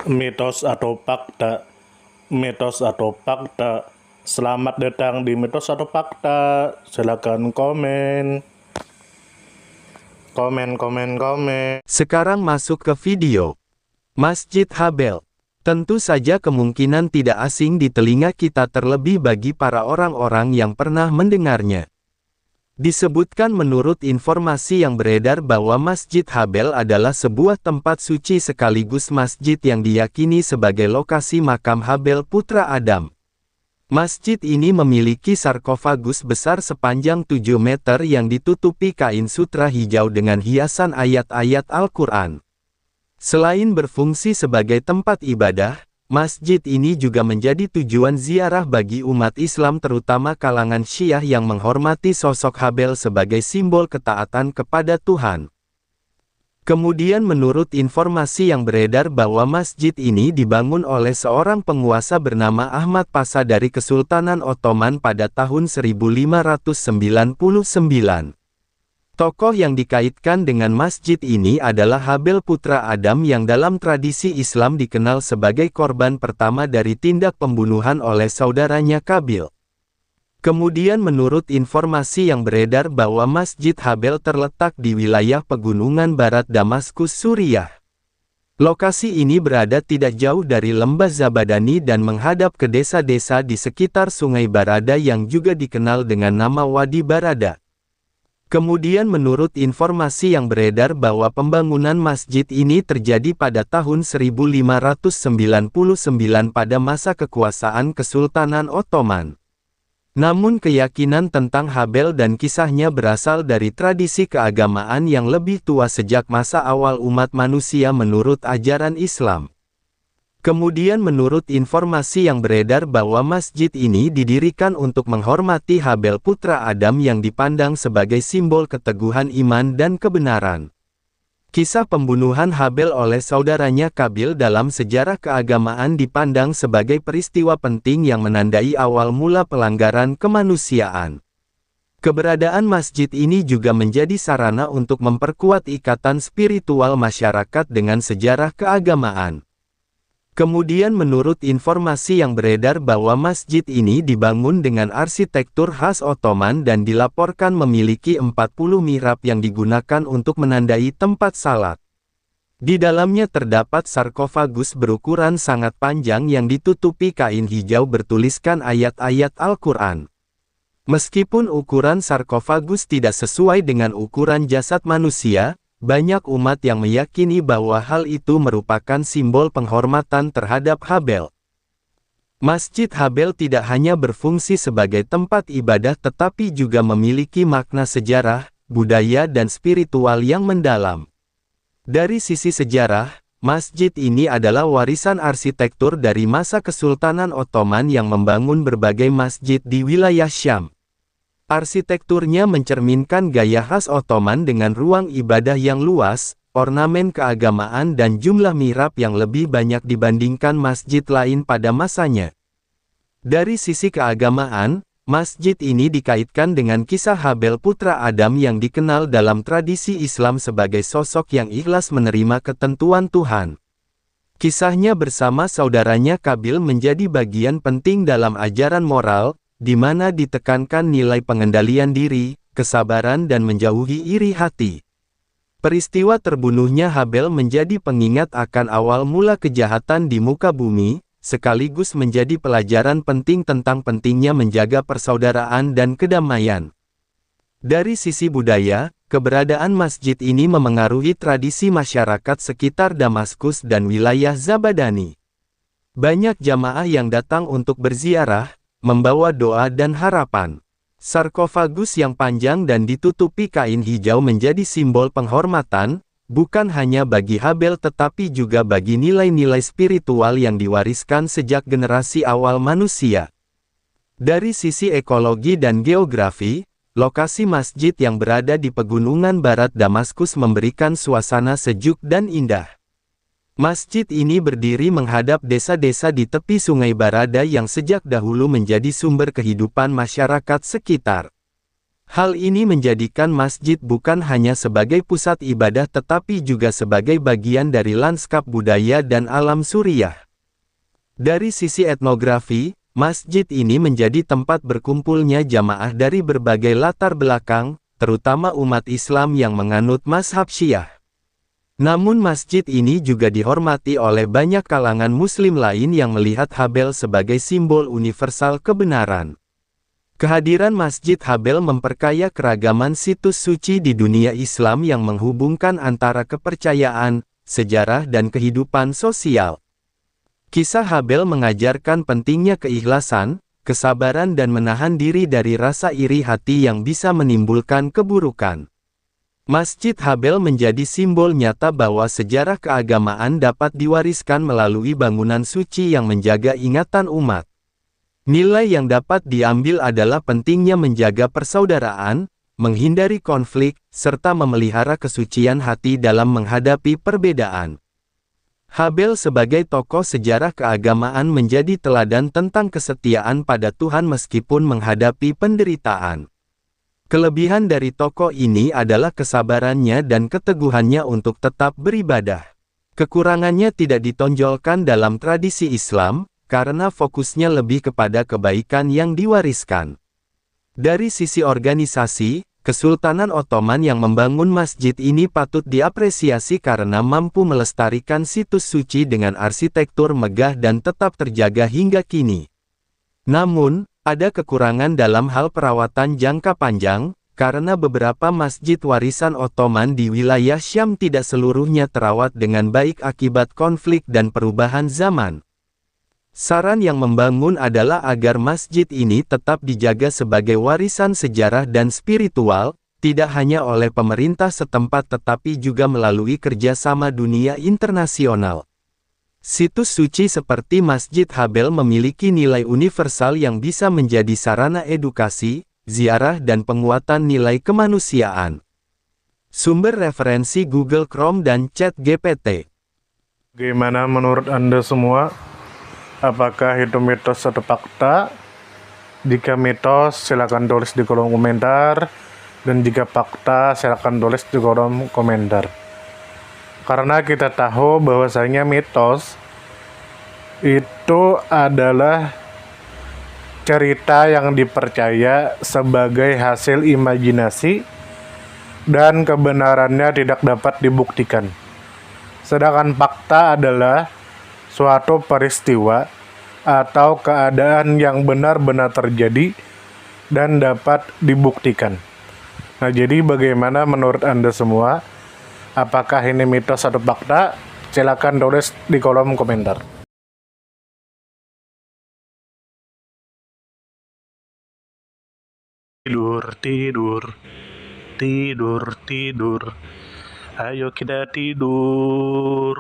Mitos atau fakta? Mitos atau fakta? Selamat datang di Mitos atau Fakta. Silakan komen. Komen. Sekarang masuk ke video. Masjid Habel. Tentu saja kemungkinan tidak asing di telinga kita, terlebih bagi para orang-orang yang pernah mendengarnya. Disebutkan menurut informasi yang beredar bahwa Masjid Habel adalah sebuah tempat suci sekaligus masjid yang diyakini sebagai lokasi makam Habel putra Adam. Masjid ini memiliki sarkofagus besar sepanjang 7 meter yang ditutupi kain sutra hijau dengan hiasan ayat-ayat Al-Quran. Selain berfungsi sebagai tempat ibadah, masjid ini juga menjadi tujuan ziarah bagi umat Islam, terutama kalangan Syiah yang menghormati sosok Habel sebagai simbol ketaatan kepada Tuhan. Kemudian menurut informasi yang beredar bahwa masjid ini dibangun oleh seorang penguasa bernama Ahmad Pasha dari Kesultanan Ottoman pada tahun 1599. Tokoh yang dikaitkan dengan masjid ini adalah Habel putra Adam yang dalam tradisi Islam dikenal sebagai korban pertama dari tindak pembunuhan oleh saudaranya Qabil. Kemudian menurut informasi yang beredar bahwa Masjid Habel terletak di wilayah pegunungan barat Damaskus, Suriah. Lokasi ini berada tidak jauh dari lembah Zabadani dan menghadap ke desa-desa di sekitar Sungai Barada yang juga dikenal dengan nama Wadi Barada. Kemudian menurut informasi yang beredar bahwa pembangunan masjid ini terjadi pada tahun 1599 pada masa kekuasaan Kesultanan Ottoman. Namun keyakinan tentang Habel dan kisahnya berasal dari tradisi keagamaan yang lebih tua sejak masa awal umat manusia menurut ajaran Islam. Kemudian menurut informasi yang beredar bahwa masjid ini didirikan untuk menghormati Habel putra Adam yang dipandang sebagai simbol keteguhan iman dan kebenaran. Kisah pembunuhan Habel oleh saudaranya Qabil dalam sejarah keagamaan dipandang sebagai peristiwa penting yang menandai awal mula pelanggaran kemanusiaan. Keberadaan masjid ini juga menjadi sarana untuk memperkuat ikatan spiritual masyarakat dengan sejarah keagamaan. Kemudian menurut informasi yang beredar bahwa masjid ini dibangun dengan arsitektur khas Ottoman dan dilaporkan memiliki 40 mihrab yang digunakan untuk menandai tempat salat. Di dalamnya terdapat sarkofagus berukuran sangat panjang yang ditutupi kain hijau bertuliskan ayat-ayat Al-Quran. Meskipun ukuran sarkofagus tidak sesuai dengan ukuran jasad manusia, banyak umat yang meyakini bahwa hal itu merupakan simbol penghormatan terhadap Habel. Masjid Habel tidak hanya berfungsi sebagai tempat ibadah tetapi juga memiliki makna sejarah, budaya dan spiritual yang mendalam. Dari sisi sejarah, masjid ini adalah warisan arsitektur dari masa Kesultanan Ottoman yang membangun berbagai masjid di wilayah Syam. Arsitekturnya mencerminkan gaya khas Ottoman dengan ruang ibadah yang luas, ornamen keagamaan dan jumlah mihrab yang lebih banyak dibandingkan masjid lain pada masanya. Dari sisi keagamaan, masjid ini dikaitkan dengan kisah Habel putra Adam yang dikenal dalam tradisi Islam sebagai sosok yang ikhlas menerima ketentuan Tuhan. Kisahnya bersama saudaranya Qabil menjadi bagian penting dalam ajaran moral, di mana ditekankan nilai pengendalian diri, kesabaran dan menjauhi iri hati. Peristiwa terbunuhnya Habel menjadi pengingat akan awal mula kejahatan di muka bumi, sekaligus menjadi pelajaran penting tentang pentingnya menjaga persaudaraan dan kedamaian. Dari sisi budaya, keberadaan masjid ini memengaruhi tradisi masyarakat sekitar Damaskus dan wilayah Zabadani. Banyak jamaah yang datang untuk berziarah, membawa doa dan harapan. Sarkofagus yang panjang dan ditutupi kain hijau menjadi simbol penghormatan, bukan hanya bagi Habel tetapi juga bagi nilai-nilai spiritual yang diwariskan sejak generasi awal manusia. Dari sisi ekologi dan geografi, lokasi masjid yang berada di pegunungan barat Damaskus memberikan suasana sejuk dan indah. Masjid ini berdiri menghadap desa-desa di tepi Sungai Barada yang sejak dahulu menjadi sumber kehidupan masyarakat sekitar. Hal ini menjadikan masjid bukan hanya sebagai pusat ibadah tetapi juga sebagai bagian dari lanskap budaya dan alam suriah. Dari sisi etnografi, masjid ini menjadi tempat berkumpulnya jamaah dari berbagai latar belakang, terutama umat Islam yang menganut mazhab Syiah. Namun masjid ini juga dihormati oleh banyak kalangan Muslim lain yang melihat Habel sebagai simbol universal kebenaran. Kehadiran Masjid Habel memperkaya keragaman situs suci di dunia Islam yang menghubungkan antara kepercayaan, sejarah dan kehidupan sosial. Kisah Habel mengajarkan pentingnya keikhlasan, kesabaran dan menahan diri dari rasa iri hati yang bisa menimbulkan keburukan. Masjid Habel menjadi simbol nyata bahwa sejarah keagamaan dapat diwariskan melalui bangunan suci yang menjaga ingatan umat. Nilai yang dapat diambil adalah pentingnya menjaga persaudaraan, menghindari konflik, serta memelihara kesucian hati dalam menghadapi perbedaan. Habel sebagai tokoh sejarah keagamaan menjadi teladan tentang kesetiaan pada Tuhan meskipun menghadapi penderitaan. Kelebihan dari tokoh ini adalah kesabarannya dan keteguhannya untuk tetap beribadah. Kekurangannya tidak ditonjolkan dalam tradisi Islam, karena fokusnya lebih kepada kebaikan yang diwariskan. Dari sisi organisasi, Kesultanan Ottoman yang membangun masjid ini patut diapresiasi karena mampu melestarikan situs suci dengan arsitektur megah dan tetap terjaga hingga kini. Namun, ada kekurangan dalam hal perawatan jangka panjang, karena beberapa masjid warisan Ottoman di wilayah Syam tidak seluruhnya terawat dengan baik akibat konflik dan perubahan zaman. Saran yang membangun adalah agar masjid ini tetap dijaga sebagai warisan sejarah dan spiritual, tidak hanya oleh pemerintah setempat tetapi juga melalui kerjasama dunia internasional. Situs suci seperti Masjid Habel memiliki nilai universal yang bisa menjadi sarana edukasi, ziarah dan penguatan nilai kemanusiaan. Sumber referensi Google Chrome dan ChatGPT. Gimana menurut Anda semua? Apakah itu mitos atau fakta? Jika mitos, silakan tulis di kolom komentar. Dan jika fakta, silakan tulis di kolom komentar. Karena kita tahu bahwasanya mitos itu adalah cerita yang dipercaya sebagai hasil imajinasi dan kebenarannya tidak dapat dibuktikan. Sedangkan fakta adalah suatu peristiwa atau keadaan yang benar-benar terjadi dan dapat dibuktikan. Nah, jadi bagaimana menurut Anda semua? Apakah ini mitos atau fakta? Silakan tulis di kolom komentar. Tidur, tidur, tidur, tidur. Ayo kita tidur.